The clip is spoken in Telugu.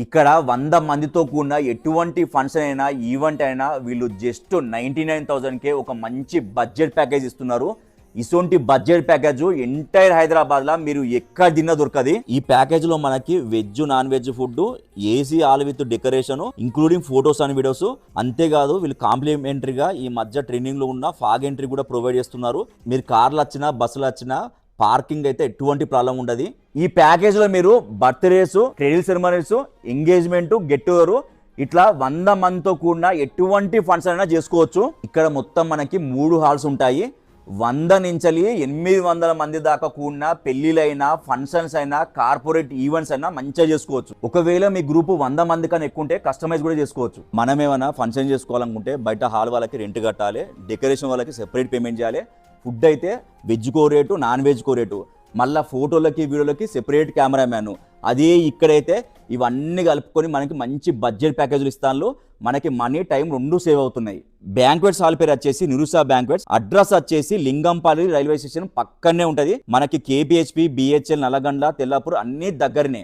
ఇక్కడ 100 మందితో కూడిన ఎటువంటి ఫంక్షన్ అయినా ఈవెంట్ అయినా వీళ్ళు జస్ట్ 99,000కే ఒక మంచి బడ్జెట్ ప్యాకేజ్ ఇస్తున్నారు. ఇసొంటి బడ్జెట్ ప్యాకేజ్ ఎంటైర్ హైదరాబాద్ లా మీరు ఎక్కడ తిన్నా దొరకది. ఈ ప్యాకేజ్ లో మనకి veg non veg food, AC all with decoration including photos and videos. అంతేకాదు వీళ్ళు కాంప్లిమెంటరీగా ఈ మధ్య ట్రెండింగ్ లో ఉన్న ఫాగ్ ఎంట్రీ కూడా ప్రొవైడ్ చేస్తున్నారు. మీరు కార్లు వచ్చినా బస్సులు వచ్చినా పార్కింగ్ అయితే ఎటువంటి ప్రాబ్లం ఉండదు. ఈ ప్యాకేజ్ లో మీరు birthdays, credit ceremonies, engagement, get together ఇట్లా 100 మందితో కూడిన ఎటువంటి ఫంక్షన్ అయినా చేసుకోవచ్చు. ఇక్కడ మొత్తం మనకి 3 హాల్స్ ఉంటాయి. 100 నుంచి 800 మంది దాకా కూడిన పెళ్లిలైనా, ఫంక్షన్స్ అయినా, కార్పొరేట్ ఈవెంట్స్ అయినా మంచిగా చేసుకోవచ్చు. ఒకవేళ మీ గ్రూప్ 100 మంది కన్నా ఎక్కువ ఉంటే కస్టమైజ్ కూడా చేసుకోవచ్చు. మనం ఏమైనా ఫంక్షన్ చేసుకోవాలనుకుంటే బయట హాల్ వాళ్ళకి రెంట్ కట్టాలి, డెకరేషన్ వాళ్ళకి సెపరేట్ పేమెంట్ చేయాలి. ఫుడ్ అయితే వెజ్ కో రేటు, నాన్ వెజ్ కో రేటు, మళ్ళీ ఫోటోలకి వీడియోలకి సెపరేట్ కెమెరామ్యాన్. అదే ఇక్కడైతే ఇవన్నీ కలుపుకొని మనకి మంచి బడ్జెట్ ప్యాకేజీలు ఇస్తాను. మనకి మనీ టైం 2 సేవ్ అవుతున్నాయి. బ్యాంక్వెట్స్ హాల్ పేరు వచ్చేసి నిరుసా బ్యాంక్వెట్స్. అడ్రస్ వచ్చేసి లింగంపల్లి రైల్వే స్టేషన్ పక్కనే ఉంటది. మనకి కేపీహెచ్పి, బిహెచ్ఎల్, నల్లగండ్ల, తెల్లాపూర్ అన్ని దగ్గరనే.